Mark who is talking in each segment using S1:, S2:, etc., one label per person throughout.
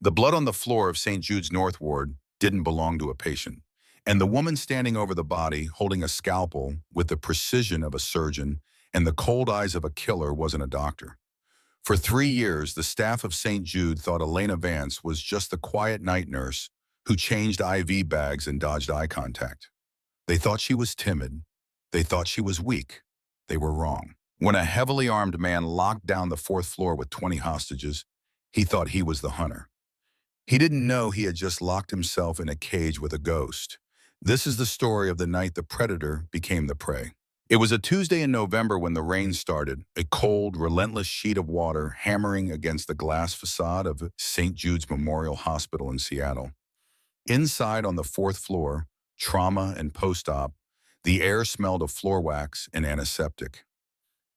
S1: The blood on the floor of St. Jude's North Ward didn't belong to a patient, and the woman standing over the body, holding a scalpel with the precision of a surgeon and the cold eyes of a killer, wasn't a doctor. For 3 years, the staff of St. Jude thought Elena Vance was just the quiet night nurse who changed IV bags and dodged eye contact. They thought she was timid. They thought she was weak. They were wrong. When a heavily armed man locked down the fourth floor with 20 hostages, he thought he was the hunter. He didn't know he had just locked himself in a cage with a ghost. This is the story of the night the predator became the prey. It was a Tuesday in November when the rain started, a cold, relentless sheet of water hammering against the glass facade of St. Jude's Memorial Hospital in Seattle. Inside on the fourth floor, trauma and post-op, the air smelled of floor wax and antiseptic.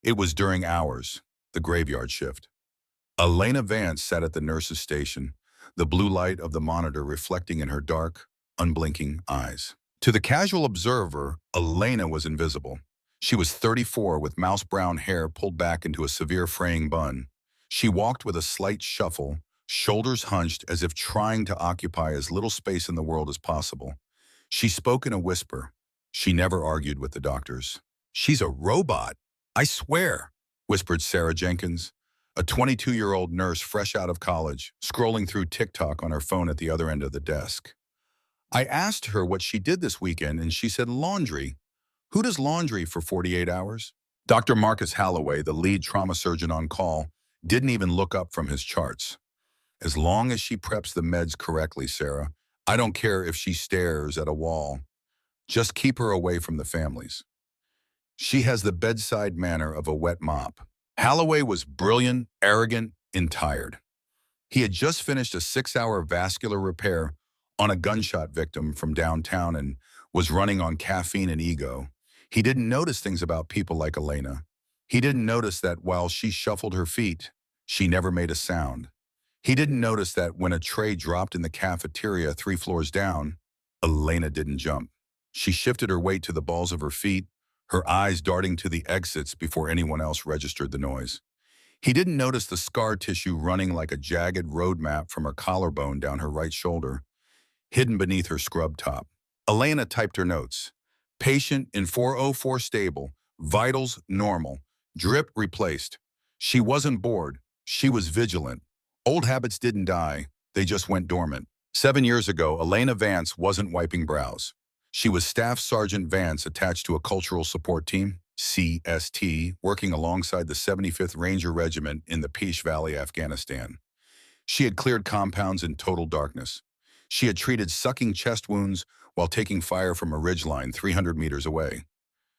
S1: It was during hours, the graveyard shift. Elena Vance sat at the nurse's station, the blue light of the monitor reflecting in her dark, unblinking eyes. To the casual observer, Elena was invisible. She was 34 with mouse-brown hair pulled back into a severe fraying bun. She walked with a slight shuffle, shoulders hunched as if trying to occupy as little space in the world as possible. She spoke in a whisper. She never argued with the doctors. "She's a robot, I swear," whispered Sarah Jenkins, a 22-year-old nurse fresh out of college, scrolling through TikTok on her phone at the other end of the desk. I asked her what she did this weekend, and she said laundry. Who does laundry for 48 hours? Dr. Marcus Holloway, the lead trauma surgeon on call, didn't even look up from his charts. "As long as she preps the meds correctly, Sarah, I don't care if she stares at a wall. Just keep her away from the families. She has the bedside manner of a wet mop." Holloway was brilliant, arrogant, and tired. He had just finished a 6-hour vascular repair on a gunshot victim from downtown and was running on caffeine and ego. He didn't notice things about people like Elena. He didn't notice that while she shuffled her feet, she never made a sound. He didn't notice that when a tray dropped in the cafeteria 3 floors down, Elena didn't jump. She shifted her weight to the balls of her feet, her eyes darting to the exits before anyone else registered the noise. He didn't notice the scar tissue running like a jagged road map from her collarbone down her right shoulder, hidden beneath her scrub top. Elena typed her notes. Patient in 404 stable, vitals normal, drip replaced. She wasn't bored, she was vigilant. Old habits didn't die, they just went dormant. 7 years ago, Elena Vance wasn't wiping brows. She was Staff Sergeant Vance attached to a cultural support team, CST, working alongside the 75th Ranger Regiment in the Pesh Valley, Afghanistan. She had cleared compounds in total darkness. She had treated sucking chest wounds while taking fire from a ridgeline 300 meters away.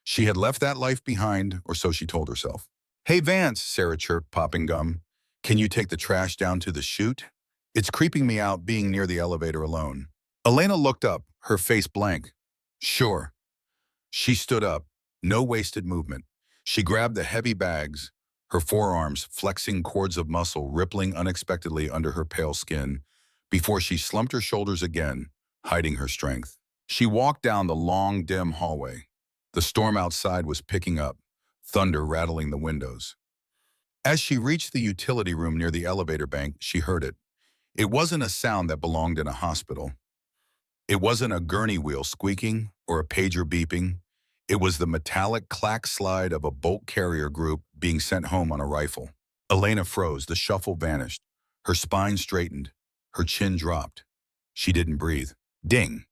S1: She had left that life behind, or so she told herself. "Hey Vance," Sarah chirped, popping gum. "Can you take the trash down to the chute? It's creeping me out being near the elevator alone." Elena looked up, her face blank. "Sure." She stood up, no wasted movement. She grabbed the heavy bags, her forearms flexing cords of muscle rippling unexpectedly under her pale skin, before she slumped her shoulders again, hiding her strength. She walked down the long, dim hallway. The storm outside was picking up, thunder rattling the windows. As she reached the utility room near the elevator bank, she heard it. It wasn't a sound that belonged in a hospital. It wasn't a gurney wheel squeaking or a pager beeping. It was the metallic clack slide of a bolt carrier group being sent home on a rifle. Elena froze, the shuffle vanished. Her spine straightened, her chin dropped. She didn't breathe. Ding!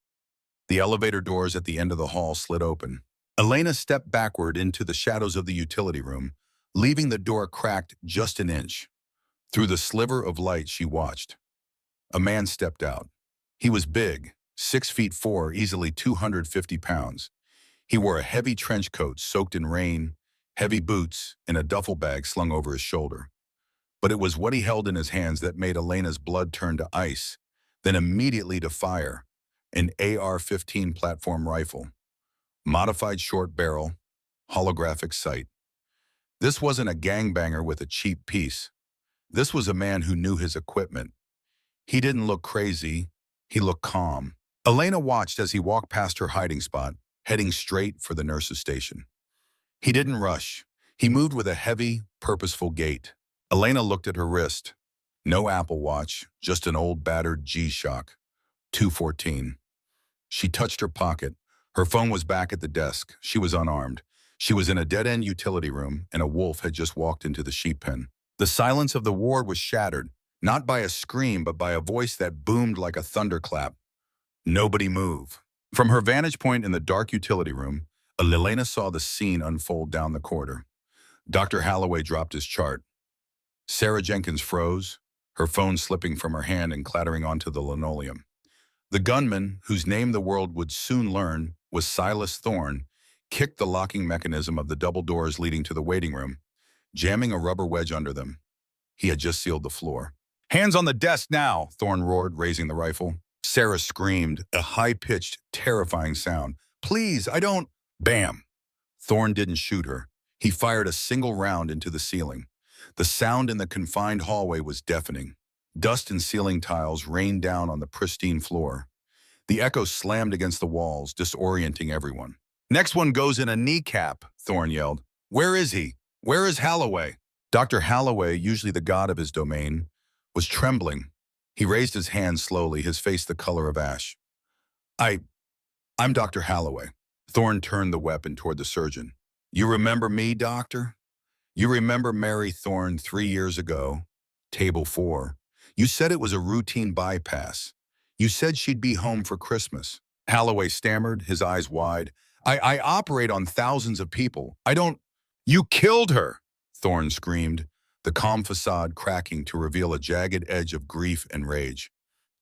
S1: The elevator doors at the end of the hall slid open. Elena stepped backward into the shadows of the utility room, leaving the door cracked just an inch. Through the sliver of light she watched. A man stepped out. He was big, 6'4", easily 250 pounds. He wore a heavy trench coat soaked in rain, heavy boots, and a duffel bag slung over his shoulder. But it was what he held in his hands that made Elena's blood turn to ice, then immediately to fire. An AR-15 platform rifle. Modified short barrel, holographic sight. This wasn't a gangbanger with a cheap piece. This was a man who knew his equipment. He didn't look crazy, he looked calm. Elena watched as he walked past her hiding spot, heading straight for the nurse's station. He didn't rush. He moved with a heavy, purposeful gait. Elena looked at her wrist. No Apple Watch, just an old battered G-Shock. 2:14. She touched her pocket. Her phone was back at the desk. She was unarmed. She was in a dead-end utility room, and a wolf had just walked into the sheep pen. The silence of the ward was shattered, not by a scream, but by a voice that boomed like a thunderclap. Nobody move. From her vantage point in the dark utility room, Elena saw the scene unfold down the corridor. Dr. Holloway dropped his chart. Sarah Jenkins froze, her phone slipping from her hand and clattering onto the linoleum. The gunman, whose name the world would soon learn was Silas Thorne, kicked the locking mechanism of the double doors leading to the waiting room, jamming a rubber wedge under them. He had just sealed the floor. "Hands on the desk now," Thorne roared, raising the rifle. Sarah screamed, a high-pitched, terrifying sound. "Please, I don't—" Bam! Thorne didn't shoot her. He fired a single round into the ceiling. The sound in the confined hallway was deafening. Dust and ceiling tiles rained down on the pristine floor. The echo slammed against the walls, disorienting everyone. "Next one goes in a kneecap," Thorne yelled. "Where is he? Where is Holloway?" Dr. Holloway, usually the god of his domain, was trembling. He raised his hand slowly, his face the color of ash. I'm Dr. Holloway." Thorne turned the weapon toward the surgeon. "You remember me, doctor? You remember Mary Thorne 3 years ago? Table 4. You said it was a routine bypass. You said she'd be home for Christmas." Holloway stammered, his eyes wide. I operate on thousands of people. I don't—" "You killed her!" Thorne screamed, the calm facade cracking to reveal a jagged edge of grief and rage.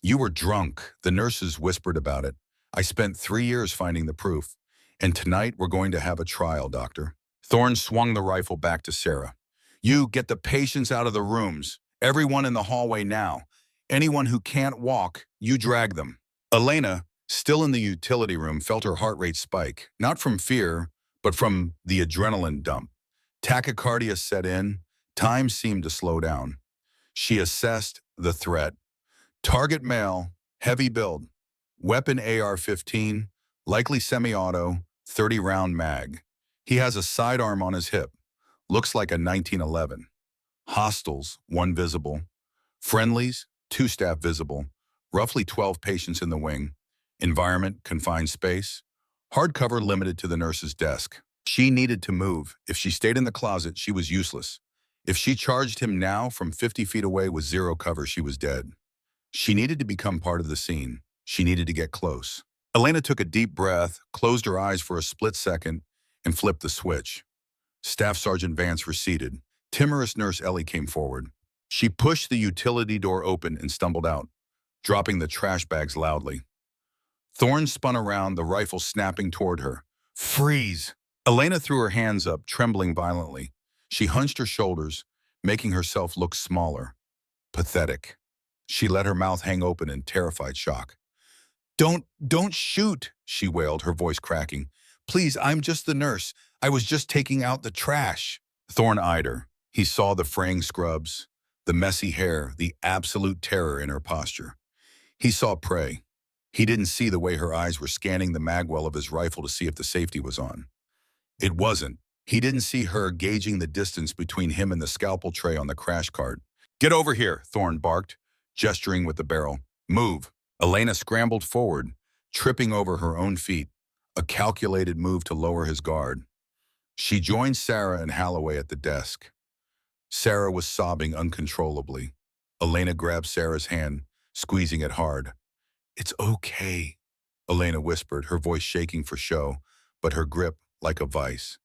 S1: "You were drunk." The nurses whispered about it. "I spent 3 years finding the proof. And tonight we're going to have a trial, doctor." Thorne swung the rifle back to Sarah. "You get the patients out of the rooms. Everyone in the hallway now. Anyone who can't walk, you drag them." Elena, still in the utility room, felt her heart rate spike, not from fear, but from the adrenaline dump. Tachycardia set in. Time seemed to slow down. She assessed the threat. Target male, heavy build. Weapon AR-15, likely semi-auto, 30-round mag. He has a sidearm on his hip. Looks like a 1911. Hostiles, 1 visible. Friendlies, 2 staff visible. Roughly 12 patients in the wing. Environment, confined space. Hardcover limited to the nurse's desk. She needed to move. If she stayed in the closet, she was useless. If she charged him now from 50 feet away with 0 cover, she was dead. She needed to become part of the scene. She needed to get close. Elena took a deep breath, closed her eyes for a split second, and flipped the switch. Staff Sergeant Vance receded. Timorous Nurse Ellie came forward. She pushed the utility door open and stumbled out, dropping the trash bags loudly. Thorne spun around, the rifle snapping toward her. "Freeze!" Elena threw her hands up, trembling violently. She hunched her shoulders, making herself look smaller. Pathetic. She let her mouth hang open in terrified shock. Don't shoot," she wailed, her voice cracking. "Please, I'm just the nurse. I was just taking out the trash." Thorne eyed her. He saw the fraying scrubs, the messy hair, the absolute terror in her posture. He saw prey. He didn't see the way her eyes were scanning the magwell of his rifle to see if the safety was on. It wasn't. He didn't see her gauging the distance between him and the scalpel tray on the crash cart. "Get over here," Thorne barked, gesturing with the barrel. "Move." Elena scrambled forward, tripping over her own feet, a calculated move to lower his guard. She joined Sarah and Holloway at the desk. Sarah was sobbing uncontrollably. Elena grabbed Sarah's hand, squeezing it hard. "It's okay," Elena whispered, her voice shaking for show, but her grip like a vice.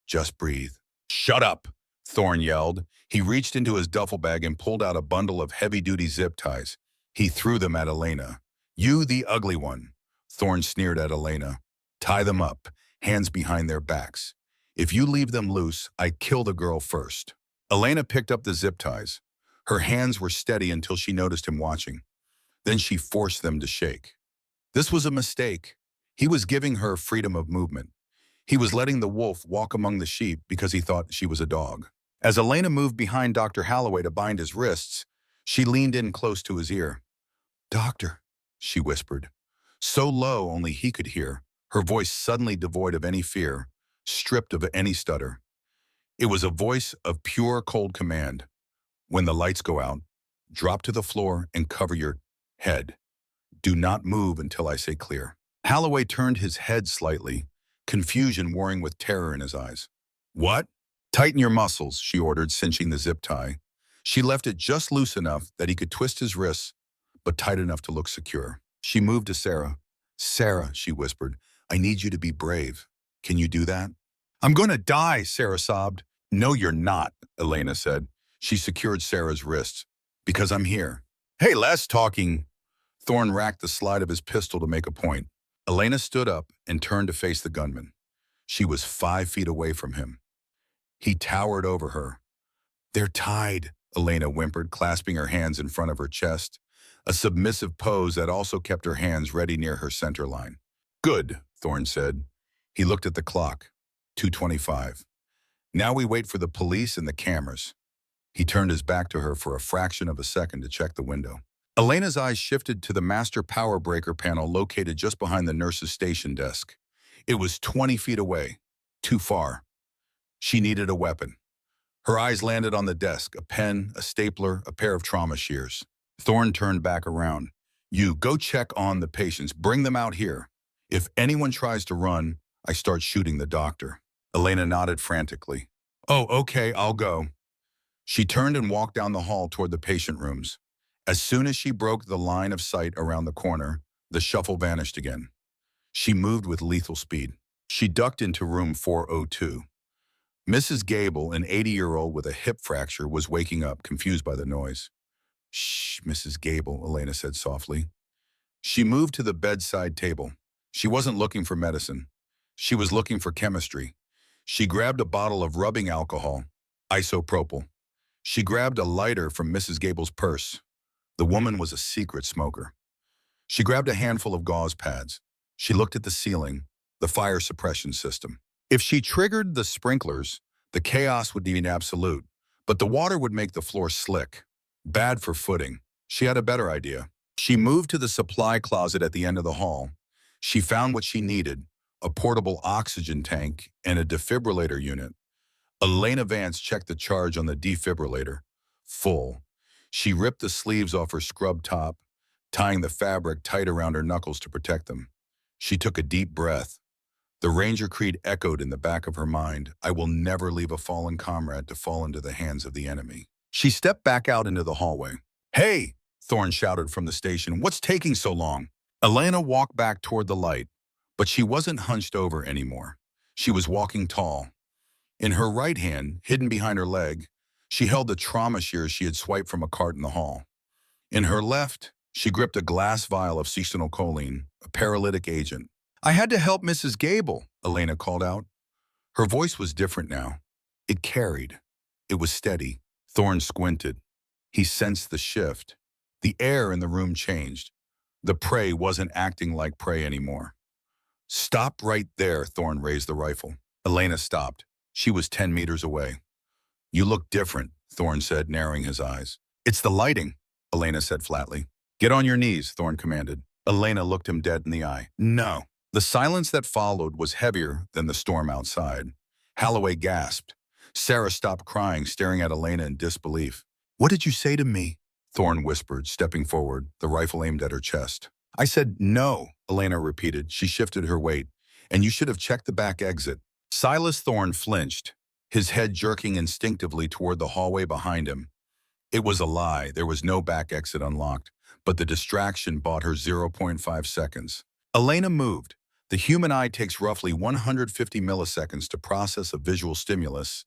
S1: "Just breathe." "Shut up," Thorne yelled. He reached into his duffel bag and pulled out a bundle of heavy-duty zip ties. He threw them at Elena. "You, the ugly one," Thorne sneered at Elena. "Tie them up, hands behind their backs. If you leave them loose, I kill the girl first." Elena picked up the zip ties. Her hands were steady until she noticed him watching. Then she forced them to shake. This was a mistake. He was giving her freedom of movement. He was letting the wolf walk among the sheep because he thought she was a dog. As Elena moved behind Dr. Holloway to bind his wrists, she leaned in close to his ear. "Doctor," she whispered, so low only he could hear, her voice suddenly devoid of any fear, stripped of any stutter. It was a voice of pure, cold command. "When the lights go out, Drop to the floor and cover your head. Do not move until I say clear. Holloway turned his head slightly, confusion warring with terror in his eyes. What? Tighten your muscles, she ordered, cinching the zip tie. She left it just loose enough that he could twist his wrists, but tight enough to look secure. She moved to Sarah. Sarah, she whispered, I need you to be brave. Can you do that? I'm going to die, Sarah sobbed. No, you're not, Elena said. She secured Sarah's wrists. Because I'm here. Hey, less talking. Thorne racked the slide of his pistol to make a point. Elena stood up and turned to face the gunman. She was 5 feet away from him. He towered over her. They're tied, Elena whimpered, clasping her hands in front of her chest, a submissive pose that also kept her hands ready near her center line. Good, Thorne said. He looked at the clock. 2:25. Now we wait for the police and the cameras. He turned his back to her for a fraction of a second to check the window. Elena's eyes shifted to the master power breaker panel located just behind the nurse's station desk. It was 20 feet away. Too far. She needed a weapon. Her eyes landed on the desk, a pen, a stapler, a pair of trauma shears. Thorne turned back around. You, go check on the patients. Bring them out here. If anyone tries to run, I start shooting the doctor. Elena nodded frantically. Oh, okay, I'll go. She turned and walked down the hall toward the patient rooms. As soon as she broke the line of sight around the corner, the shuffle vanished again. She moved with lethal speed. She ducked into room 402. Mrs. Gable, an 80-year-old with a hip fracture, was waking up, confused by the noise. Shh, Mrs. Gable, Elena said softly. She moved to the bedside table. She wasn't looking for medicine. She was looking for chemistry. She grabbed a bottle of rubbing alcohol, isopropyl. She grabbed a lighter from Mrs. Gable's purse. The woman was a secret smoker. She grabbed a handful of gauze pads. She looked at the ceiling, the fire suppression system. If she triggered the sprinklers, the chaos would be absolute, but the water would make the floor slick. Bad for footing. She had a better idea. She moved to the supply closet at the end of the hall. She found what she needed, a portable oxygen tank and a defibrillator unit. Elena Vance checked the charge on the defibrillator. Full. She ripped the sleeves off her scrub top, tying the fabric tight around her knuckles to protect them. She took a deep breath. The Ranger creed echoed in the back of her mind. I will never leave a fallen comrade to fall into the hands of the enemy. She stepped back out into the hallway. Hey, Thorne shouted from the station. What's taking so long? Elena walked back toward the light, but she wasn't hunched over anymore. She was walking tall. In her right hand, hidden behind her leg, she held the trauma shears she had swiped from a cart in the hall. In her left, she gripped a glass vial of choline, a paralytic agent. I had to help Mrs. Gable, Elena called out. Her voice was different now. It carried. It was steady. Thorne squinted. He sensed the shift. The air in the room changed. The prey wasn't acting like prey anymore. Stop right there, Thorne raised the rifle. Elena stopped. She was 10 meters away. You look different, Thorne said, narrowing his eyes. It's the lighting, Elena said flatly. Get on your knees, Thorne commanded. Elena looked him dead in the eye. No. The silence that followed was heavier than the storm outside. Holloway gasped. Sarah stopped crying, staring at Elena in disbelief. What did you say to me? Thorne whispered, stepping forward, the rifle aimed at her chest. I said no, Elena repeated. She shifted her weight. And you should have checked the back exit. Silas Thorne flinched, his head jerking instinctively toward the hallway behind him. It was a lie. There was no back exit unlocked, but the distraction bought her 0.5 seconds. Elena moved. The human eye takes roughly 150 milliseconds to process a visual stimulus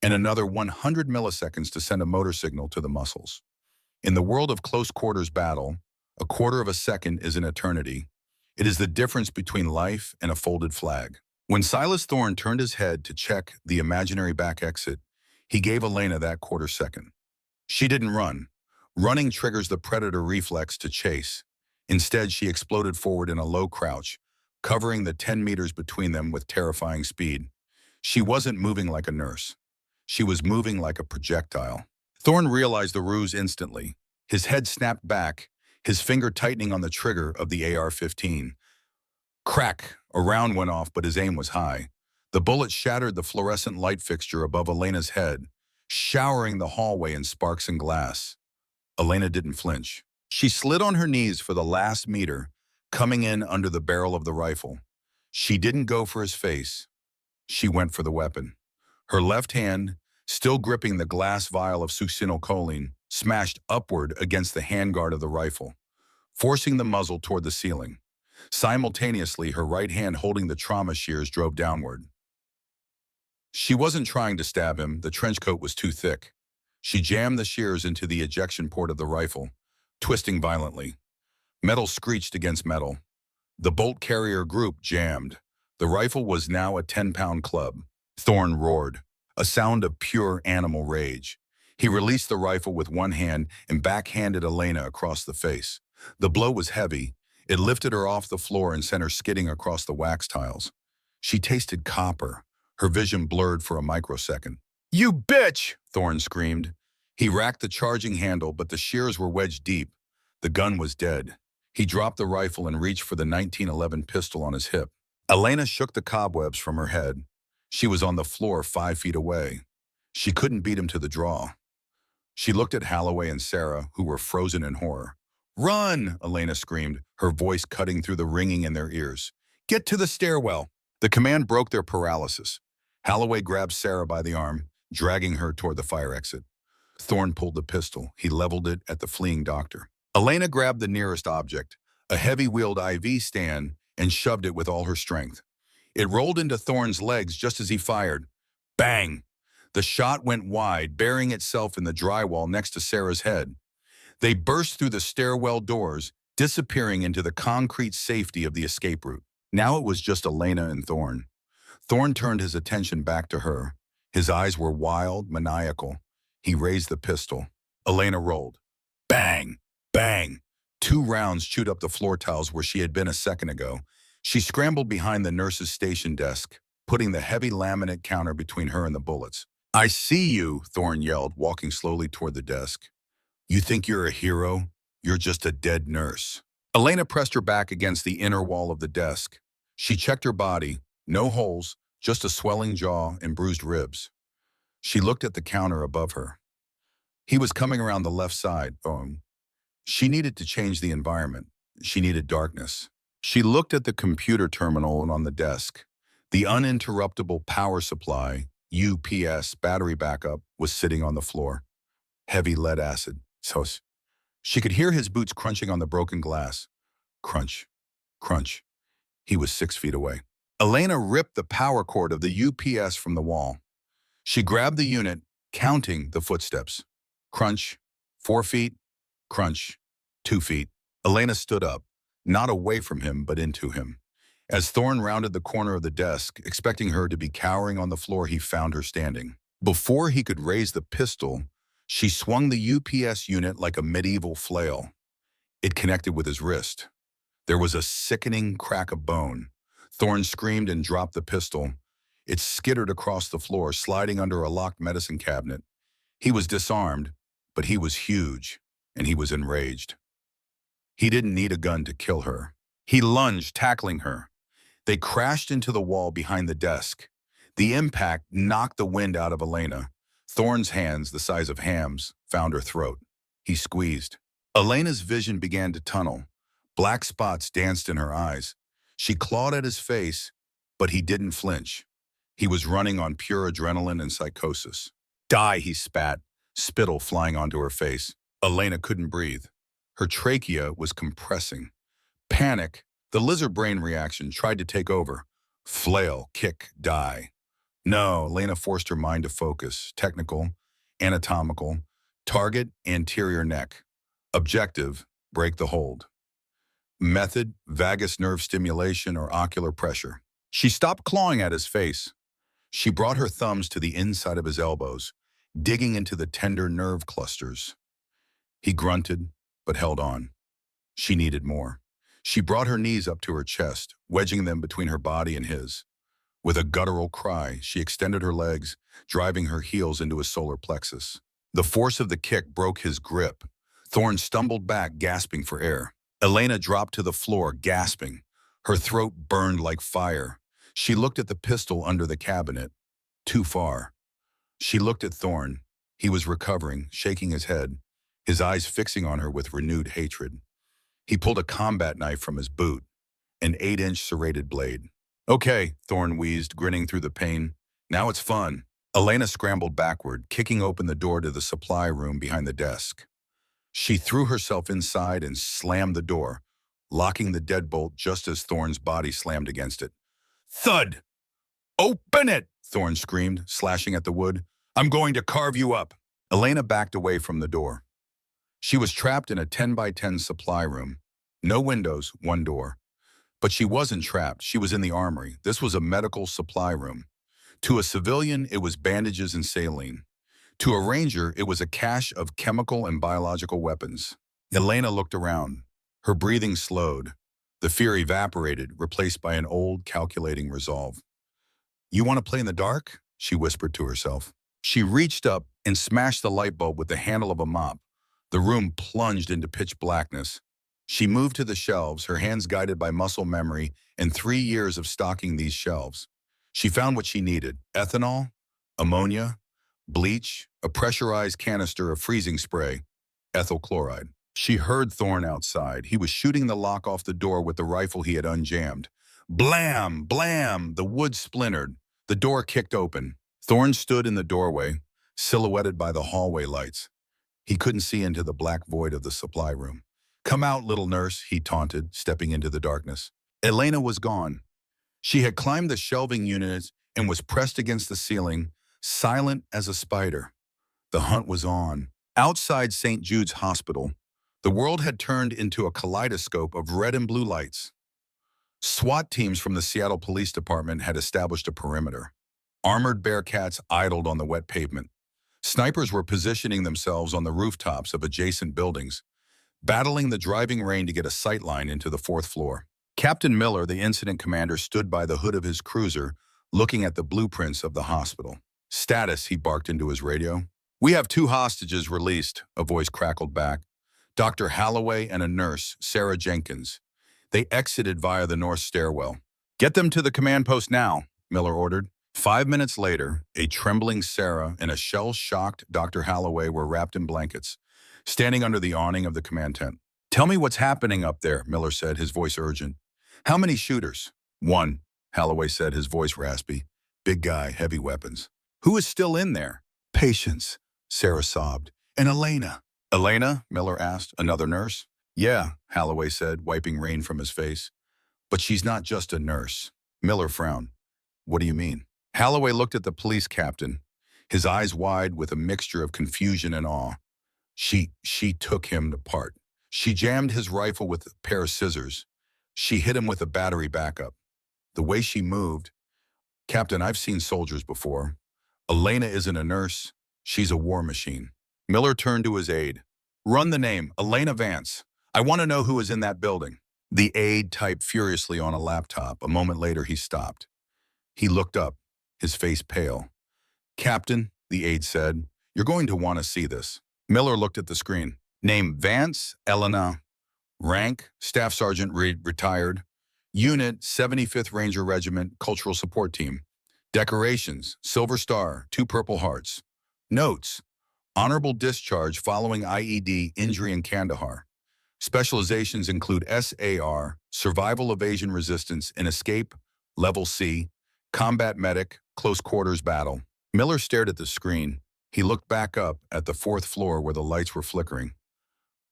S1: and another 100 milliseconds to send a motor signal to the muscles. In the world of close-quarters battle, a quarter of a second is an eternity. It is the difference between life and a folded flag. When Silas Thorne turned his head to check the imaginary back exit, he gave Elena that quarter second. She didn't run. Running triggers the predator reflex to chase. Instead, she exploded forward in a low crouch, covering the 10 meters between them with terrifying speed. She wasn't moving like a nurse. She was moving like a projectile. Thorne realized the ruse instantly. His head snapped back, his finger tightening on the trigger of the AR-15. Crack! A round went off, but his aim was high. The bullet shattered the fluorescent light fixture above Elena's head, showering the hallway in sparks and glass. Elena didn't flinch. She slid on her knees for the last meter, coming in under the barrel of the rifle. She didn't go for his face. She went for the weapon. Her left hand, still gripping the glass vial of succinylcholine, smashed upward against the handguard of the rifle, forcing the muzzle toward the ceiling. Simultaneously, her right hand holding the trauma shears drove downward. She wasn't trying to stab him, the trench coat was too thick. She jammed the shears into the ejection port of the rifle, twisting violently. Metal screeched against metal. The bolt carrier group jammed. The rifle was now a 10-pound club. Thorne roared, a sound of pure animal rage. He released the rifle with one hand and backhanded Elena across the face. The blow was heavy. It lifted her off the floor and sent her skidding across the wax tiles. She tasted copper. Her vision blurred for a microsecond. "You bitch!" Thorne screamed. He racked the charging handle, but the shears were wedged deep. The gun was dead. He dropped the rifle and reached for the 1911 pistol on his hip. Elena shook the cobwebs from her head. She was on the floor 5 feet away. She couldn't beat him to the draw. She looked at Holloway and Sarah, who were frozen in horror. "Run!" Elena screamed, her voice cutting through the ringing in their ears. "Get to the stairwell!" The command broke their paralysis. Holloway grabbed Sarah by the arm, dragging her toward the fire exit. Thorne pulled the pistol. He leveled it at the fleeing doctor. Elena grabbed the nearest object, a heavy-wheeled IV stand, and shoved it with all her strength. It rolled into Thorne's legs just as he fired. Bang! The shot went wide, burying itself in the drywall next to Sarah's head. They burst through the stairwell doors, disappearing into the concrete safety of the escape route. Now it was just Elena and Thorne. Thorne turned his attention back to her. His eyes were wild, maniacal. He raised the pistol. Elena rolled. Bang! Bang! 2 rounds chewed up the floor tiles where she had been a second ago. She scrambled behind the nurse's station desk, putting the heavy laminate counter between her and the bullets. "I see you," Thorne yelled, walking slowly toward the desk. "You think you're a hero? You're just a dead nurse." Elena pressed her back against the inner wall of the desk. She checked her body. No holes, just a swelling jaw and bruised ribs. She looked at the counter above her. He was coming around the left side. She needed to change the environment. She needed darkness. She looked at the computer terminal on the desk. The uninterruptible power supply, UPS battery backup, was sitting on the floor. Heavy lead acid. She could hear his boots crunching on the broken glass. Crunch, crunch. He was 6 feet away. Elena ripped the power cord of the UPS from the wall. She grabbed the unit, counting the footsteps. Crunch, 4 feet, crunch, 2 feet. Elena stood up, not away from him, but into him. As Thorne rounded the corner of the desk, expecting her to be cowering on the floor, he found her standing. Before he could raise the pistol, she swung the UPS unit like a medieval flail. It connected with his wrist. There was a sickening crack of bone. Thorne screamed and dropped the pistol. It skittered across the floor, sliding under a locked medicine cabinet. He was disarmed, but he was huge, and he was enraged. He didn't need a gun to kill her. He lunged, tackling her. They crashed into the wall behind the desk. The impact knocked the wind out of Elena. Thorne's hands, the size of hams, found her throat. He squeezed. Elena's vision began to tunnel. Black spots danced in her eyes. She clawed at his face, but he didn't flinch. He was running on pure adrenaline and psychosis. "Die," he spat, spittle flying onto her face. Elena couldn't breathe. Her trachea was compressing. Panic, the lizard brain reaction, tried to take over. Flail, kick, die. No, Elena forced her mind to focus. Technical, anatomical. Target, anterior neck. Objective, break the hold. Method, vagus nerve stimulation or ocular pressure. She stopped clawing at his face. She brought her thumbs to the inside of his elbows, digging into the tender nerve clusters. He grunted, but held on. She needed more. She brought her knees up to her chest, wedging them between her body and his. With a guttural cry, she extended her legs, driving her heels into his solar plexus. The force of the kick broke his grip. Thorne stumbled back, gasping for air. Elena dropped to the floor, gasping. Her throat burned like fire. She looked at the pistol under the cabinet. Too far. She looked at Thorne. He was recovering, shaking his head. his eyes fixing on her with renewed hatred. He pulled a combat knife from his boot, an 8-inch serrated blade. Okay, Thorne wheezed, grinning through the pain. Now it's fun. Elena scrambled backward, kicking open the door to the supply room behind the desk. She threw herself inside and slammed the door, locking the deadbolt just as Thorne's body slammed against it. Thud! Open it! Thorne screamed, slashing at the wood. I'm going to carve you up. Elena backed away from the door. She was trapped in a 10 by 10 supply room. No windows, one door. But she wasn't trapped. She was in the armory. This was a medical supply room. To a civilian, it was bandages and saline. To a ranger, it was a cache of chemical and biological weapons. Elena looked around. Her breathing slowed. The fear evaporated, replaced by an old, calculating resolve. You want to play in the dark? She whispered to herself. She reached up and smashed the light bulb with the handle of a mop. The room plunged into pitch blackness. She moved to the shelves, her hands guided by muscle memory and 3 years of stocking these shelves. She found what she needed: ethanol, ammonia, bleach, a pressurized canister of freezing spray, ethyl chloride. She heard Thorne outside. He was shooting the lock off the door with the rifle he had unjammed. Blam! Blam! The wood splintered. The door kicked open. Thorne stood in the doorway, silhouetted by the hallway lights. He couldn't see into the black void of the supply room. Come out, little nurse, he taunted, stepping into the darkness. Elena was gone. She had climbed the shelving units and was pressed against the ceiling, silent as a spider. The hunt was on. Outside St. Jude's Hospital, the world had turned into a kaleidoscope of red and blue lights. SWAT teams from the Seattle Police Department had established a perimeter. Armored Bearcats idled on the wet pavement. Snipers were positioning themselves on the rooftops of adjacent buildings, battling the driving rain to get a sightline into the 4th floor. Captain Miller, the incident commander, stood by the hood of his cruiser, looking at the blueprints of the hospital. Status, he barked into his radio. We have 2 hostages released, a voice crackled back. Dr. Holloway and a nurse, Sarah Jenkins. They exited via the north stairwell. Get them to the command post now, Miller ordered. 5 minutes later, a trembling Sarah and a shell-shocked Dr. Holloway were wrapped in blankets, standing under the awning of the command tent. Tell me what's happening up there, Miller said, his voice urgent. How many shooters? 1, Holloway said, his voice raspy. Big guy, heavy weapons. Who is still in there? Patients, Sarah sobbed. And Elena. Elena? Miller asked. Another nurse? Yeah, Holloway said, wiping rain from his face. But she's not just a nurse. Miller frowned. What do you mean? Holloway looked at the police captain, his eyes wide with a mixture of confusion and awe. She took him apart. She jammed his rifle with a pair of scissors. She hit him with a battery backup. The way she moved. Captain, I've seen soldiers before. Elena isn't a nurse. She's a war machine. Miller turned to his aide. Run the name, Elena Vance. I want to know who is in that building. The aide typed furiously on a laptop. A moment later, he stopped. He looked up, his face pale. Captain, the aide said, you're going to want to see this. Miller looked at the screen. Name Vance, Elena. Rank, Staff Sergeant retired. Unit, 75th Ranger Regiment, Cultural Support Team. Decorations, Silver Star, 2 Purple Hearts. Notes, honorable discharge following IED injury in Kandahar. Specializations include SAR, Survival Evasion Resistance and Escape, Level C, Combat Medic, Close Quarters Battle. Miller stared at the screen. He looked back up at the 4th floor where the lights were flickering.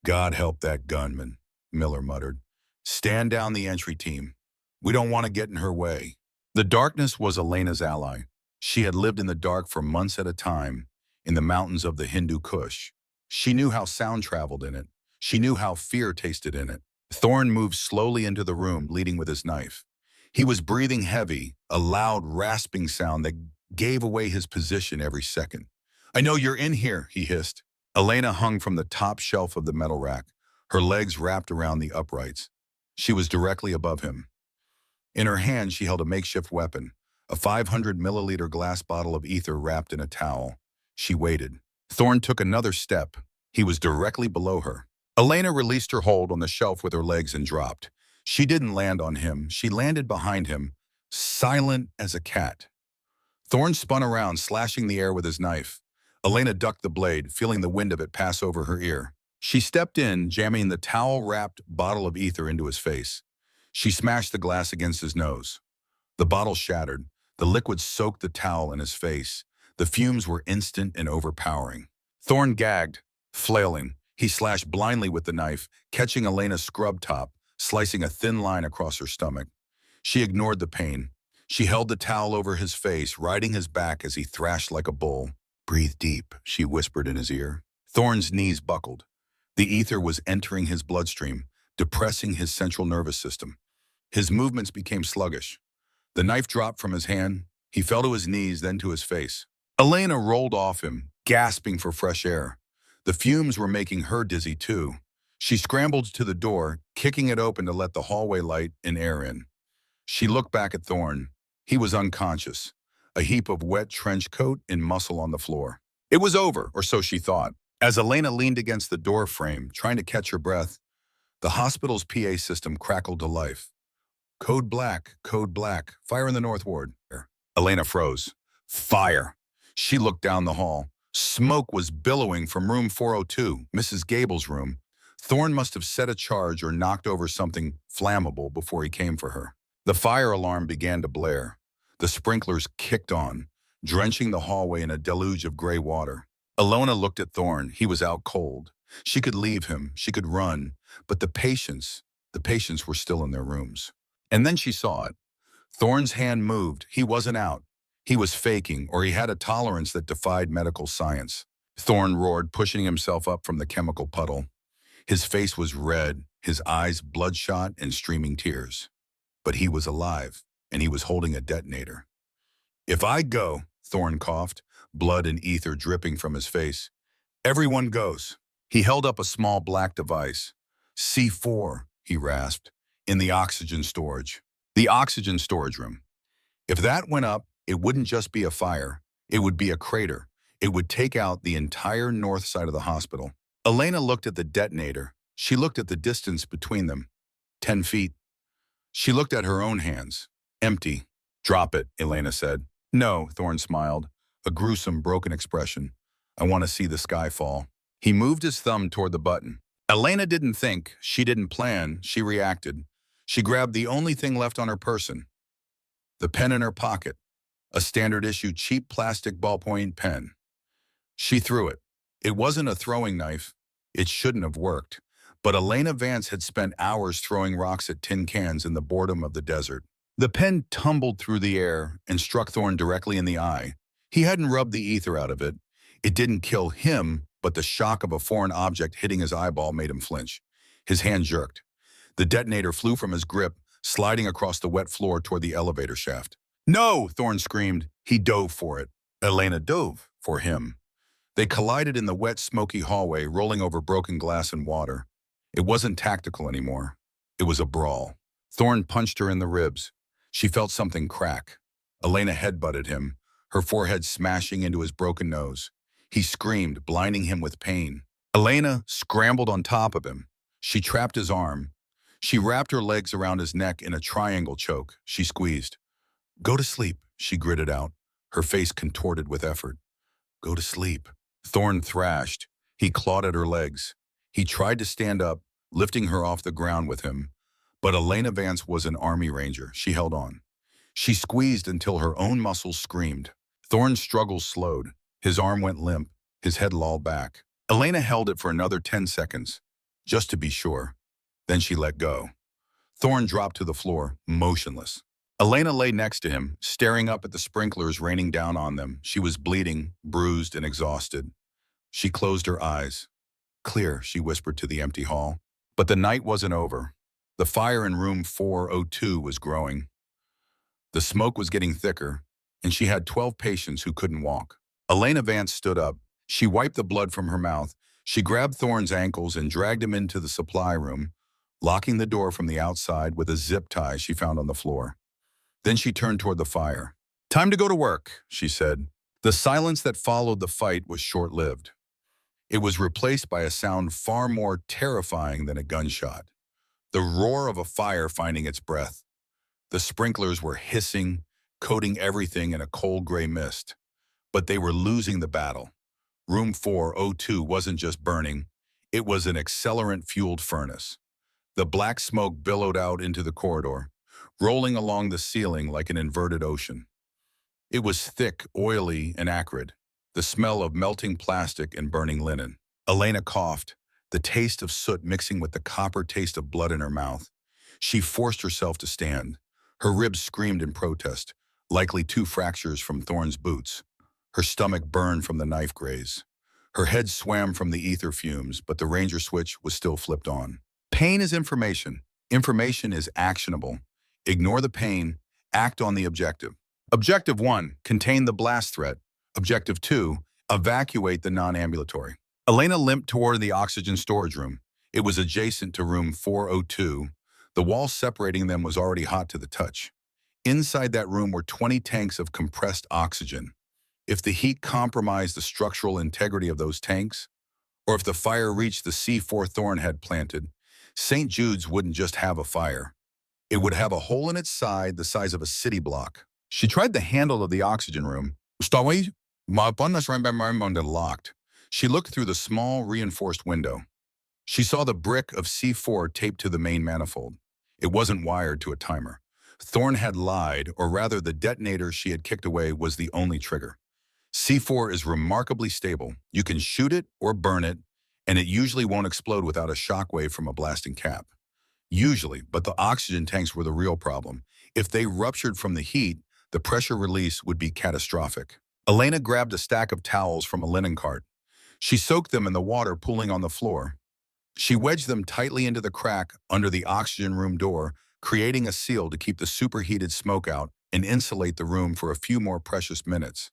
S1: God help that gunman, Miller muttered. Stand down the entry team. We don't want to get in her way. The darkness was Elena's ally. She had lived in the dark for months at a time in the mountains of the Hindu Kush. She knew how sound traveled in it. She knew how fear tasted in it. Thorne moved slowly into the room, leading with his knife. He was breathing heavy, a loud, rasping sound that gave away his position every second. I know you're in here, he hissed. Elena hung from the top shelf of the metal rack, her legs wrapped around the uprights. She was directly above him. In her hand, she held a makeshift weapon, a 500-milliliter glass bottle of ether wrapped in a towel. She waited. Thorne took another step. He was directly below her. Elena released her hold on the shelf with her legs and dropped. She didn't land on him. She landed behind him, silent as a cat. Thorne spun around, slashing the air with his knife. Elena ducked the blade, feeling the wind of it pass over her ear. She stepped in, jamming the towel-wrapped bottle of ether into his face. She smashed the glass against his nose. The bottle shattered. The liquid soaked the towel in his face. The fumes were instant and overpowering. Thorne gagged, flailing. He slashed blindly with the knife, catching Elena's scrub top, slicing a thin line across her stomach. She ignored the pain. She held the towel over his face, riding his back as he thrashed like a bull. "Breathe deep," she whispered in his ear. Thorne's knees buckled. The ether was entering his bloodstream, depressing his central nervous system. His movements became sluggish. The knife dropped from his hand. He fell to his knees, then to his face. Elena rolled off him, gasping for fresh air. The fumes were making her dizzy too. She scrambled to the door, kicking it open to let the hallway light and air in. She looked back at Thorne. He was unconscious, a heap of wet trench coat and muscle on the floor. It was over, or so she thought. As Elena leaned against the door frame, trying to catch her breath, the hospital's PA system crackled to life. Code black, fire in the North Ward. Elena froze. Fire. She looked down the hall. Smoke was billowing from room 402, Mrs. Gable's room. Thorne must have set a charge or knocked over something flammable before he came for her. The fire alarm began to blare. The sprinklers kicked on, drenching the hallway in a deluge of gray water. Elena looked at Thorne. He was out cold. She could leave him. She could run. But the patients were still in their rooms. And then she saw it. Thorne's hand moved. He wasn't out. He was faking, or he had a tolerance that defied medical science. Thorne roared, pushing himself up from the chemical puddle. His face was red, his eyes bloodshot and streaming tears. But he was alive, and he was holding a detonator. "If I go," Thorne coughed, blood and ether dripping from his face, "everyone goes." He held up a small black device. "C4, he rasped, "in the oxygen storage." The oxygen storage room. If that went up, it wouldn't just be a fire. It would be a crater. It would take out the entire north side of the hospital. Elena looked at the detonator. She looked at the distance between them. 10 feet. She looked at her own hands. Empty. "Drop it," Elena said. "No," Thorne smiled, a gruesome, broken expression. "I want to see the sky fall." He moved his thumb toward the button. Elena didn't think. She didn't plan. She reacted. She grabbed the only thing left on her person. The pen in her pocket. A standard-issue cheap plastic ballpoint pen. She threw it. It wasn't a throwing knife. It shouldn't have worked. But Elena Vance had spent hours throwing rocks at tin cans in the boredom of the desert. The pen tumbled through the air and struck Thorne directly in the eye. He hadn't rubbed the ether out of it. It didn't kill him, but the shock of a foreign object hitting his eyeball made him flinch. His hand jerked. The detonator flew from his grip, sliding across the wet floor toward the elevator shaft. "No!" Thorne screamed. He dove for it. Elena dove for him. They collided in the wet, smoky hallway, rolling over broken glass and water. It wasn't tactical anymore. It was a brawl. Thorne punched her in the ribs. She felt something crack. Elena headbutted him, her forehead smashing into his broken nose. He screamed, blinding him with pain. Elena scrambled on top of him. She trapped his arm. She wrapped her legs around his neck in a triangle choke. She squeezed. "Go to sleep," she gritted out, her face contorted with effort. "Go to sleep." Thorne thrashed. He clawed at her legs. He tried to stand up, lifting her off the ground with him. But Elena Vance was an army ranger. She held on. She squeezed until her own muscles screamed. Thorne's struggle slowed. His arm went limp. His head lolled back. Elena held it for another 10 seconds, just to be sure. Then she let go. Thorne dropped to the floor, motionless. Elena lay next to him, staring up at the sprinklers raining down on them. She was bleeding, bruised, and exhausted. She closed her eyes. "Clear," she whispered to the empty hall. But the night wasn't over. The fire in room 402 was growing. The smoke was getting thicker, and she had 12 patients who couldn't walk. Elena Vance stood up. She wiped the blood from her mouth. She grabbed Thorne's ankles and dragged him into the supply room, locking the door from the outside with a zip tie she found on the floor. Then she turned toward the fire. "Time to go to work," she said. The silence that followed the fight was short-lived. It was replaced by a sound far more terrifying than a gunshot. The roar of a fire finding its breath. The sprinklers were hissing, coating everything in a cold gray mist. But they were losing the battle. Room 402 wasn't just burning. It was an accelerant-fueled furnace. The black smoke billowed out into the corridor, rolling along the ceiling like an inverted ocean. It was thick, oily, and acrid, the smell of melting plastic and burning linen. Elena coughed, the taste of soot mixing with the copper taste of blood in her mouth. She forced herself to stand. Her ribs screamed in protest, likely 2 fractures from Thorne's boots. Her stomach burned from the knife graze. Her head swam from the ether fumes, but the ranger switch was still flipped on. Pain is information. Information is actionable. Ignore the pain, act on the objective. Objective 1, contain the blast threat. Objective 2, evacuate the non-ambulatory. Elena limped toward the oxygen storage room. It was adjacent to room 402. The wall separating them was already hot to the touch. Inside that room were 20 tanks of compressed oxygen. If the heat compromised the structural integrity of those tanks, or if the fire reached the C4 Thorne had planted, St. Jude's wouldn't just have a fire. It would have a hole in its side the size of a city block. She tried the handle of the oxygen room. Locked. She looked through the small, reinforced window. She saw the brick of C4 taped to the main manifold. It wasn't wired to a timer. Thorne had lied, or rather the detonator she had kicked away was the only trigger. C4 is remarkably stable. You can shoot it or burn it, and it usually won't explode without a shockwave from a blasting cap. Usually, but the oxygen tanks were the real problem. If they ruptured from the heat, the pressure release would be catastrophic. Elena grabbed a stack of towels from a linen cart. She soaked them in the water pooling on the floor. She wedged them tightly into the crack under the oxygen room door, creating a seal to keep the superheated smoke out and insulate the room for a few more precious minutes.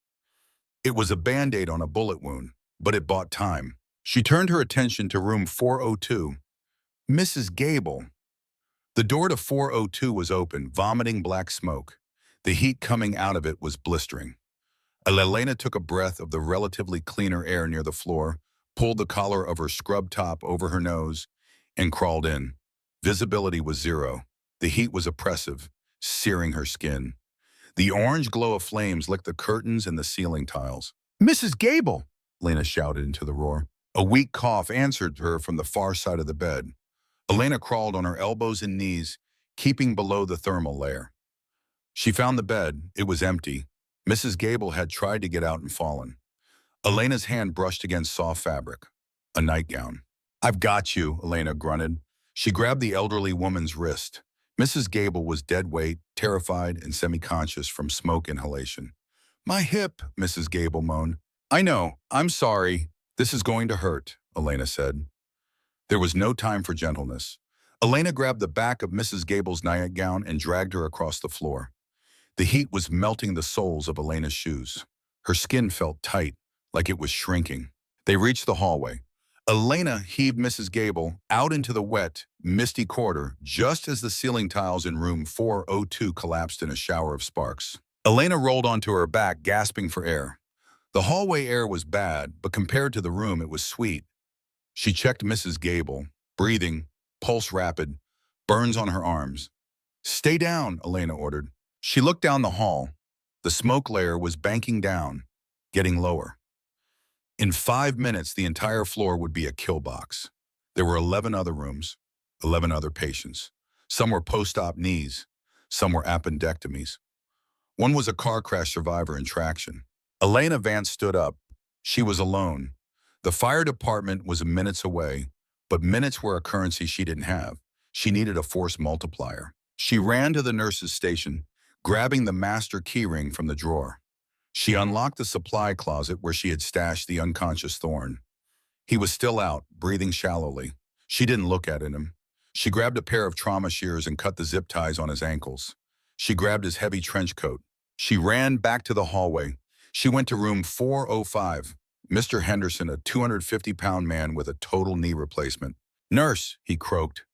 S1: It was a Band-Aid on a bullet wound, but it bought time. She turned her attention to room 402. Mrs. Gable. The door to 402 was open, vomiting black smoke. The heat coming out of it was blistering. Elena took a breath of the relatively cleaner air near the floor, pulled the collar of her scrub top over her nose, and crawled in. Visibility was zero. The heat was oppressive, searing her skin. The orange glow of flames licked the curtains and the ceiling tiles. "Mrs. Gable!" Elena shouted into the roar. A weak cough answered her from the far side of the bed. Elena crawled on her elbows and knees, keeping below the thermal layer. She found the bed. It was empty. Mrs. Gable had tried to get out and fallen. Elena's hand brushed against soft fabric. A nightgown. "I've got you," Elena grunted. She grabbed the elderly woman's wrist. Mrs. Gable was dead weight, terrified and semi-conscious from smoke inhalation. "My hip," Mrs. Gable moaned. "I know. I'm sorry. This is going to hurt," Elena said. There was no time for gentleness. Elena grabbed the back of Mrs. Gable's nightgown and dragged her across the floor. The heat was melting the soles of Elena's shoes. Her skin felt tight, like it was shrinking. They reached the hallway. Elena heaved Mrs. Gable out into the wet, misty corridor just as the ceiling tiles in room 402 collapsed in a shower of sparks. Elena rolled onto her back, gasping for air. The hallway air was bad, but compared to the room, it was sweet. She checked Mrs. Gable, breathing, pulse rapid, burns on her arms. "Stay down," Elena ordered. She looked down the hall. The smoke layer was banking down, getting lower. In 5 minutes, the entire floor would be a kill box. There were 11 other rooms, 11 other patients. Some were post-op knees, some were appendectomies. One was a car crash survivor in traction. Elena Vance stood up. She was alone. The fire department was minutes away, but minutes were a currency she didn't have. She needed a force multiplier. She ran to the nurse's station, grabbing the master keyring from the drawer. She unlocked the supply closet where she had stashed the unconscious Thorne. He was still out, breathing shallowly. She didn't look at him. She grabbed a pair of trauma shears and cut the zip ties on his ankles. She grabbed his heavy trench coat. She ran back to the hallway. She went to room 405. Mr. Henderson, a 250-pound man with a total knee replacement. "Nurse," he croaked,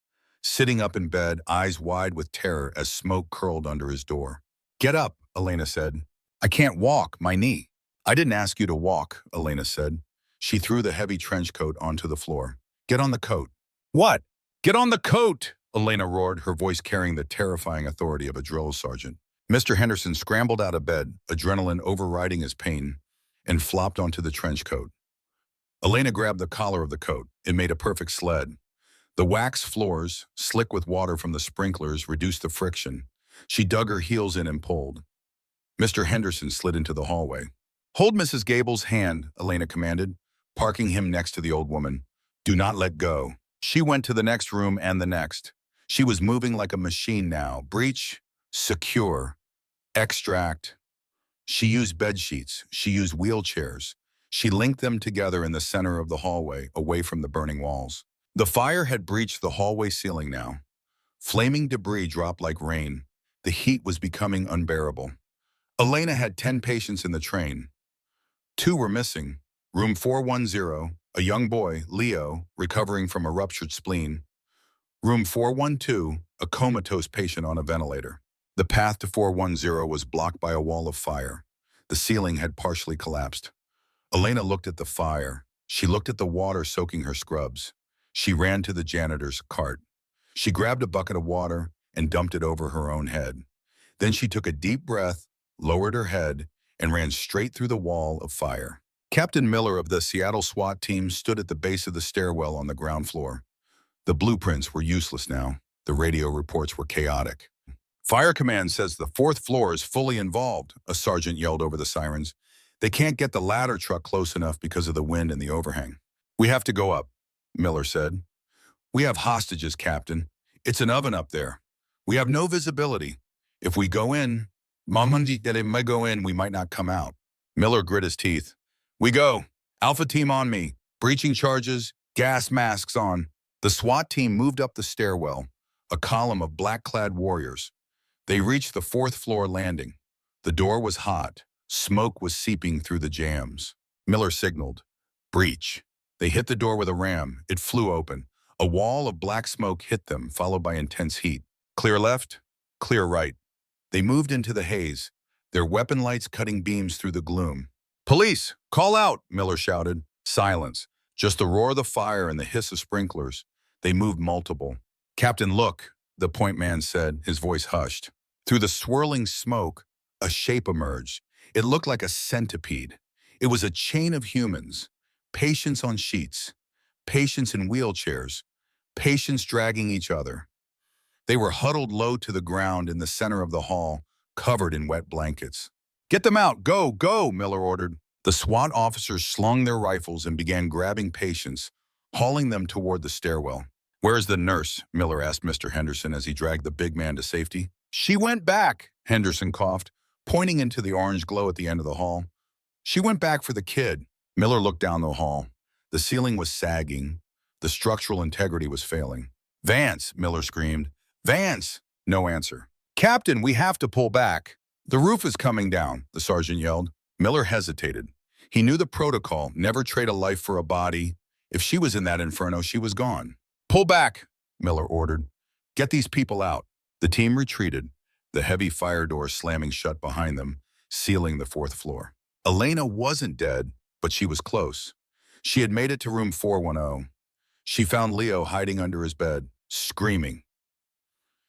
S1: sitting up in bed, eyes wide with terror as smoke curled under his door. "Get up," Elena said. "I can't walk, my knee." "I didn't ask you to walk," Elena said. She threw the heavy trench coat onto the floor. "Get on the coat." "What?" "Get on the coat," Elena roared, her voice carrying the terrifying authority of a drill sergeant. Mr. Henderson scrambled out of bed, adrenaline overriding his pain, and flopped onto the trench coat. Elena grabbed the collar of the coat. It made a perfect sled. The wax floors, slick with water from the sprinklers, reduced the friction. She dug her heels in and pulled. Mr. Henderson slid into the hallway. "Hold Mrs. Gable's hand," Elena commanded, parking him next to the old woman. "Do not let go." She went to the next room and the next. She was moving like a machine now. Breach, secure, extract. She used bed sheets. She used wheelchairs. She linked them together in the center of the hallway, away from the burning walls. The fire had breached the hallway ceiling now. Flaming debris dropped like rain. The heat was becoming unbearable. Elena had 10 patients in the train. 2 were missing. Room 410, a young boy, Leo, recovering from a ruptured spleen. Room 412, a comatose patient on a ventilator. The path to 410 was blocked by a wall of fire. The ceiling had partially collapsed. Elena looked at the fire. She looked at the water soaking her scrubs. She ran to the janitor's cart. She grabbed a bucket of water and dumped it over her own head. Then she took a deep breath, lowered her head, and ran straight through the wall of fire. Captain Miller of the Seattle SWAT team stood at the base of the stairwell on the ground floor. The blueprints were useless now. The radio reports were chaotic. "Fire command says the 4th floor is fully involved," a sergeant yelled over the sirens. "They can't get the ladder truck close enough because of the wind and the overhang." "We have to go up," Miller said. "We have hostages, Captain. It's an oven up there. We have no visibility. If we go in, we might not come out." Miller grit his teeth. "We go. Alpha team on me. Breaching charges, gas masks on." The SWAT team moved up the stairwell, a column of black-clad warriors. They reached the 4th floor landing. The door was hot. Smoke was seeping through the jambs. Miller signaled, "Breach." They hit the door with a ram. It flew open. A wall of black smoke hit them, followed by intense heat. Clear left, clear right. They moved into the haze, their weapon lights cutting beams through the gloom. "Police, call out," Miller shouted. Silence, just the roar of the fire and the hiss of sprinklers. They moved multiple. "Captain, look," the point man said, his voice hushed. Through the swirling smoke, a shape emerged. It looked like a centipede. It was a chain of humans, patients on sheets, patients in wheelchairs, patients dragging each other. They were huddled low to the ground in the center of the hall, covered in wet blankets. "Get them out! Go, go!" Miller ordered. The SWAT officers slung their rifles and began grabbing patients, hauling them toward the stairwell. "Where's the nurse?" Miller asked Mr. Henderson as he dragged the big man to safety. "She went back," Henderson coughed, pointing into the orange glow at the end of the hall. "She went back for the kid." Miller looked down the hall. The ceiling was sagging. The structural integrity was failing. "Vance!" Miller screamed. "Vance!" No answer. "Captain, we have to pull back." "The roof is coming down," the sergeant yelled. Miller hesitated. He knew the protocol, never trade a life for a body. If she was in that inferno, she was gone. "Pull back," Miller ordered. "Get these people out." The team retreated, the heavy fire door slamming shut behind them, sealing the 4th floor. Elena wasn't dead, but she was close. She had made it to room 410. She found Leo hiding under his bed, screaming.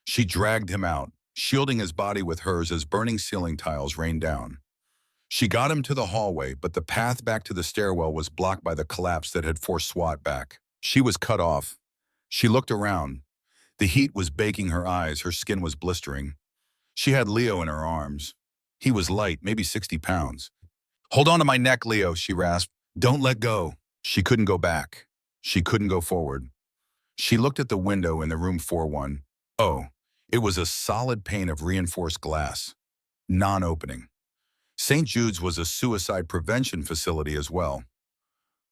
S1: She dragged him out, shielding his body with hers as burning ceiling tiles rained down. She got him to the hallway, but the path back to the stairwell was blocked by the collapse that had forced SWAT back. She was cut off. She looked around. The heat was baking her eyes, her skin was blistering. She had Leo in her arms. He was light, maybe 60 pounds. "Hold on to my neck, Leo," she rasped. "Don't let go." She couldn't go back. She couldn't go forward. She looked at the window in the room 4-1. Oh, it was a solid pane of reinforced glass, non-opening. St. Jude's was a suicide prevention facility as well.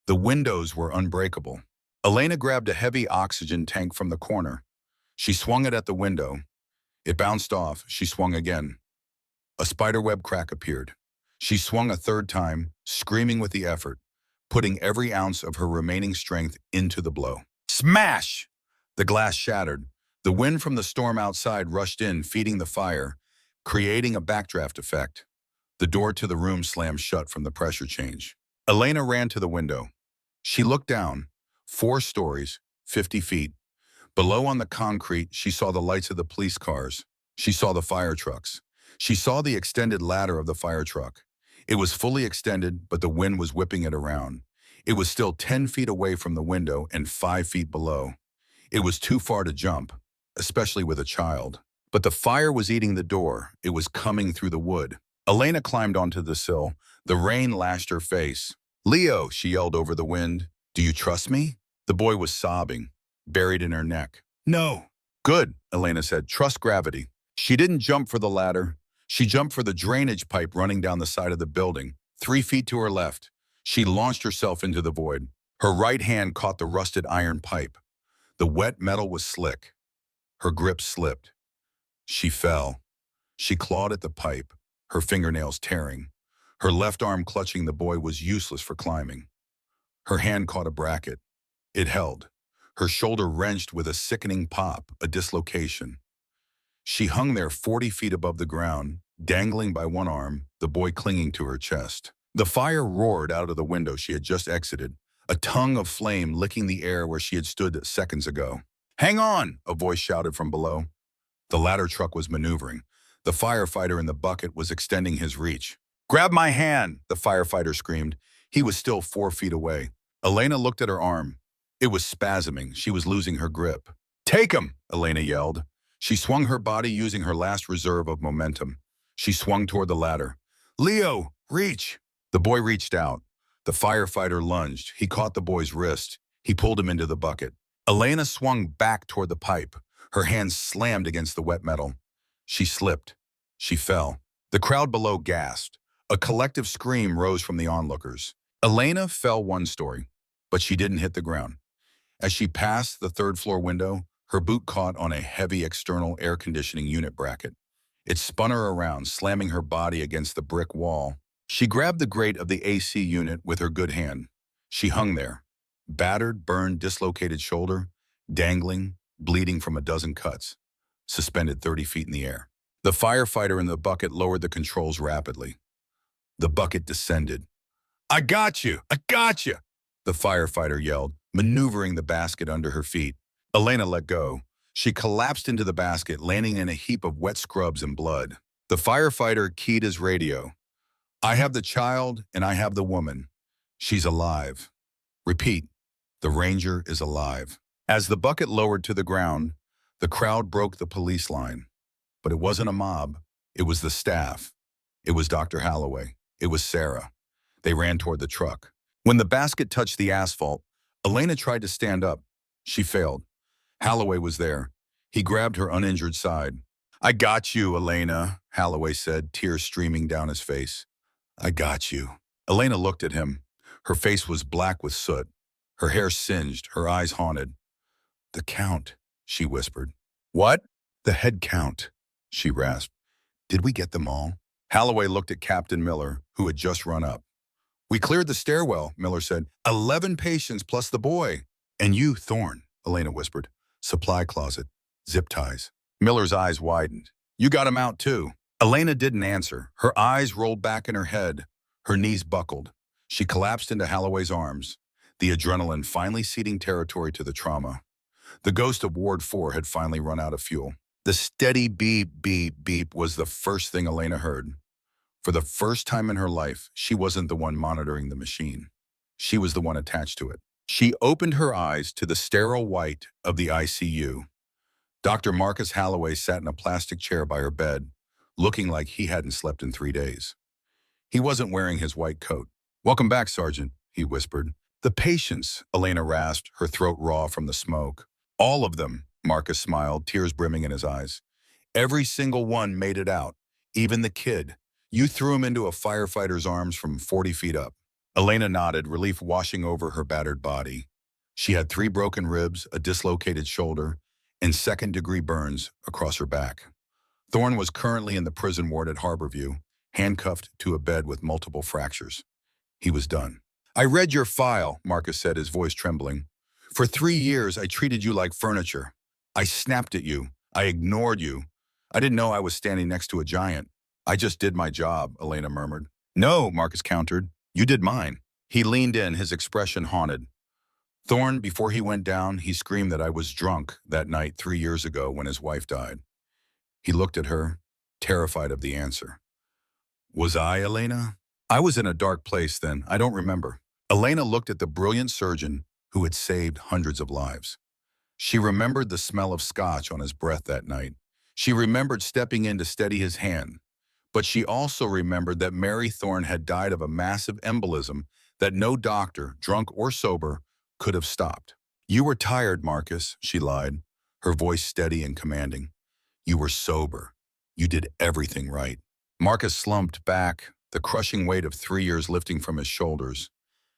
S1: The windows were unbreakable. Elena grabbed a heavy oxygen tank from the corner. She swung it at the window. It bounced off. She swung again. A spiderweb crack appeared. She swung a third time, screaming with the effort, putting every ounce of her remaining strength into the blow. Smash! The glass shattered. The wind from the storm outside rushed in, feeding the fire, creating a backdraft effect. The door to the room slammed shut from the pressure change. Elena ran to the window. She looked down. 4 stories, 50 feet. Below on the concrete, she saw the lights of the police cars. She saw the fire trucks. She saw the extended ladder of the fire truck. It was fully extended, but the wind was whipping it around. It was still 10 feet away from the window and 5 feet below. It was too far to jump, especially with a child. But the fire was eating the door. It was coming through the wood. Elena climbed onto the sill. The rain lashed her face. "Leo," she yelled over the wind. "Do you trust me?" The boy was sobbing, buried in her neck. "No." "Good," Elena said. "Trust gravity." She didn't jump for the ladder. She jumped for the drainage pipe running down the side of the building. 3 feet to her left, she launched herself into the void. Her right hand caught the rusted iron pipe. The wet metal was slick. Her grip slipped. She fell. She clawed at the pipe, her fingernails tearing. Her left arm clutching the boy was useless for climbing. Her hand caught a bracket. It held. Her shoulder wrenched with a sickening pop, a dislocation. She hung there 40 feet above the ground, dangling by one arm, the boy clinging to her chest. The fire roared out of the window she had just exited, a tongue of flame licking the air where she had stood seconds ago. "Hang on!" a voice shouted from below. The ladder truck was maneuvering. The firefighter in the bucket was extending his reach. "Grab my hand!" the firefighter screamed. He was still 4 feet away. Elena looked at her arm. It was spasming. She was losing her grip. "Take him!" Elena yelled. She swung her body using her last reserve of momentum. She swung toward the ladder. "Leo, reach!" The boy reached out. The firefighter lunged. He caught the boy's wrist. He pulled him into the bucket. Elena swung back toward the pipe. Her hands slammed against the wet metal. She slipped. She fell. The crowd below gasped. A collective scream rose from the onlookers. Elena fell one story, but she didn't hit the ground. As she passed the third-floor window, her boot caught on a heavy external air conditioning unit bracket. It spun her around, slamming her body against the brick wall. She grabbed the grate of the AC unit with her good hand. She hung there, battered, burned, dislocated shoulder, dangling, bleeding from a dozen cuts, suspended 30 feet in the air. The firefighter in the bucket lowered the controls rapidly. The bucket descended. "I got you! I got you!" the firefighter yelled, maneuvering the basket under her feet. Elena let go. She collapsed into the basket, landing in a heap of wet scrubs and blood. The firefighter keyed his radio. "I have the child and I have the woman. She's alive. Repeat, the ranger is alive." As the bucket lowered to the ground, the crowd broke the police line. But it wasn't a mob. It was the staff. It was Dr. Holloway. It was Sarah. They ran toward the truck. When the basket touched the asphalt, Elena tried to stand up. She failed. Holloway was there. He grabbed her uninjured side. "I got you, Elena," Holloway said, tears streaming down his face. "I got you." Elena looked at him. Her face was black with soot. Her hair singed, her eyes haunted. "The count," she whispered. "What?" "The head count," she rasped. "Did we get them all?" Holloway looked at Captain Miller, who had just run up. "We cleared the stairwell," Miller said. 11 patients plus the boy. "And you, Thorne," Elena whispered. "Supply closet. Zip ties." Miller's eyes widened. "You got him out too." Elena didn't answer. Her eyes rolled back in her head. Her knees buckled. She collapsed into Holloway's arms, the adrenaline finally ceding territory to the trauma. The ghost of Ward 4 had finally run out of fuel. The steady beep, beep, beep was the first thing Elena heard. For the first time in her life, she wasn't the one monitoring the machine. She was the one attached to it. She opened her eyes to the sterile white of the ICU. Dr. Marcus Holloway sat in a plastic chair by her bed, looking like he hadn't slept in 3 days. He wasn't wearing his white coat. "Welcome back, Sergeant," he whispered. "The patients," Elena rasped, her throat raw from the smoke. "All of them," Marcus smiled, tears brimming in his eyes. "Every single one made it out, even the kid. You threw him into a firefighter's arms from 40 feet up." Elena nodded, relief washing over her battered body. She had 3 broken ribs, a dislocated shoulder, and second-degree burns across her back. Thorne was currently in the prison ward at Harborview, handcuffed to a bed with multiple fractures. He was done. "I read your file," Marcus said, his voice trembling. "For 3 years, I treated you like furniture. I snapped at you. I ignored you. I didn't know I was standing next to a giant. I just did my job," Elena murmured. "No," Marcus countered. "You did mine." He leaned in, his expression haunted. "Thorne, before he went down, he screamed that I was drunk that night 3 years ago when his wife died." He looked at her, terrified of the answer. "Was I, Elena?" "I was in a dark place then. I don't remember." Elena looked at the brilliant surgeon who had saved hundreds of lives. She remembered the smell of scotch on his breath that night. She remembered stepping in to steady his hand. But she also remembered that Mary Thorne had died of a massive embolism that no doctor, drunk or sober, could have stopped. "You were tired, Marcus," she lied, her voice steady and commanding. "You were sober. You did everything right." Marcus slumped back, the crushing weight of 3 years lifting from his shoulders.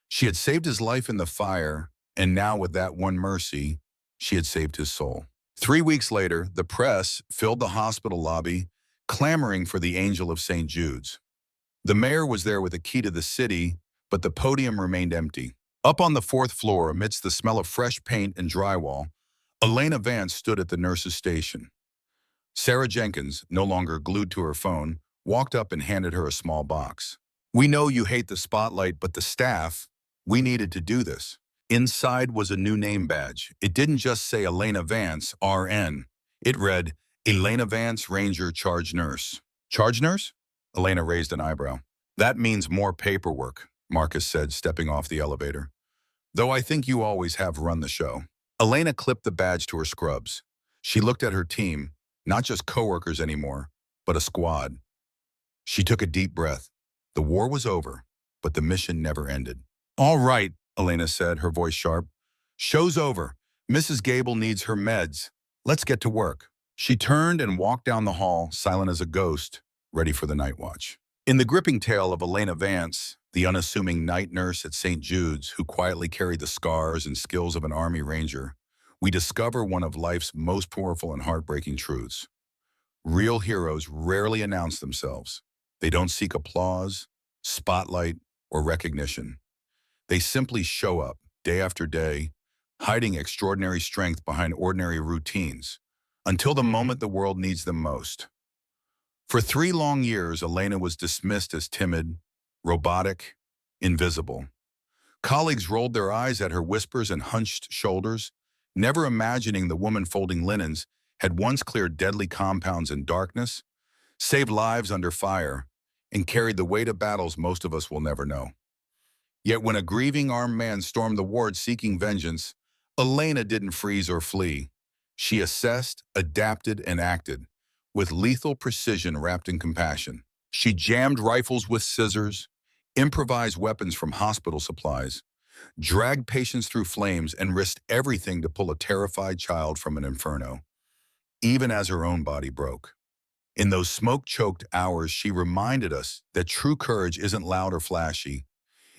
S1: She had saved his life in the fire, and now with that one mercy, she had saved his soul. 3 weeks later, the press filled the hospital lobby, clamoring for the Angel of St. Jude's. The mayor was there with a key to the city, but the podium remained empty. Up on the fourth floor, amidst the smell of fresh paint and drywall, Elena Vance stood at the nurse's station. Sarah Jenkins, no longer glued to her phone, walked up and handed her a small box. "We know you hate the spotlight, but the staff, we needed to do this." Inside was a new name badge. It didn't just say Elena Vance, RN. It read, Elena Vance, Ranger, Charge Nurse. Charge Nurse? Elena raised an eyebrow. "That means more paperwork," Marcus said, stepping off the elevator. "Though I think you always have run the show." Elena clipped the badge to her scrubs. She looked at her team, not just coworkers anymore, but a squad. She took a deep breath. The war was over, but the mission never ended. "All right," Elena said, her voice sharp. "Show's over. Mrs. Gable needs her meds. Let's get to work." She turned and walked down the hall, silent as a ghost, ready for the night watch. In the gripping tale of Elena Vance, the unassuming night nurse at St. Jude's who quietly carried the scars and skills of an Army Ranger, we discover one of life's most powerful and heartbreaking truths. Real heroes rarely announce themselves. They don't seek applause, spotlight, or recognition. They simply show up, day after day, hiding extraordinary strength behind ordinary routines, until the moment the world needs them most. For 3 long years, Elena was dismissed as timid, robotic, invisible. Colleagues rolled their eyes at her whispers and hunched shoulders, never imagining the woman folding linens had once cleared deadly compounds in darkness, saved lives under fire, and carried the weight of battles most of us will never know. Yet when a grieving armed man stormed the ward seeking vengeance, Elena didn't freeze or flee. She assessed, adapted, and acted, with lethal precision wrapped in compassion. She jammed rifles with scissors, improvised weapons from hospital supplies, dragged patients through flames, and risked everything to pull a terrified child from an inferno, even as her own body broke. In those smoke-choked hours, she reminded us that true courage isn't loud or flashy.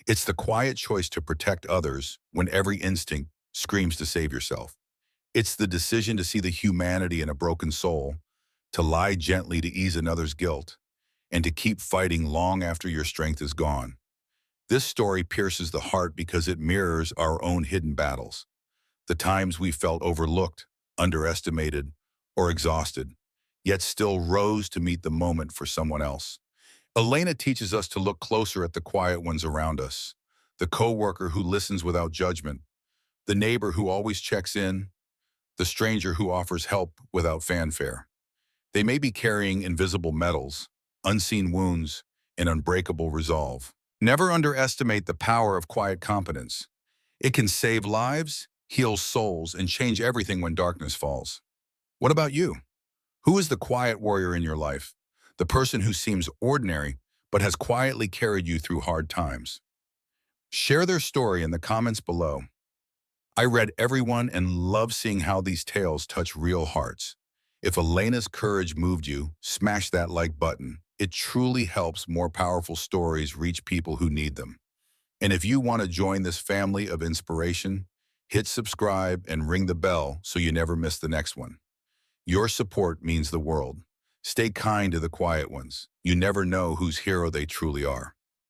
S1: It's the quiet choice to protect others when every instinct screams to save yourself. It's the decision to see the humanity in a broken soul, to lie gently to ease another's guilt, and to keep fighting long after your strength is gone. This story pierces the heart because it mirrors our own hidden battles, the times we felt overlooked, underestimated, or exhausted, yet still rose to meet the moment for someone else. Elena teaches us to look closer at the quiet ones around us, the coworker who listens without judgment, the neighbor who always checks in, the stranger who offers help without fanfare. They may be carrying invisible medals, unseen wounds, and unbreakable resolve. Never underestimate the power of quiet competence. It can save lives, heal souls, and change everything when darkness falls. What about you? Who is the quiet warrior in your life? The person who seems ordinary, but has quietly carried you through hard times. Share their story in the comments below. I read every one and love seeing how these tales touch real hearts. If Elena's courage moved you, smash that like button. It truly helps more powerful stories reach people who need them. And if you want to join this family of inspiration, hit subscribe and ring the bell so you never miss the next one. Your support means the world. Stay kind to the quiet ones. You never know whose hero they truly are.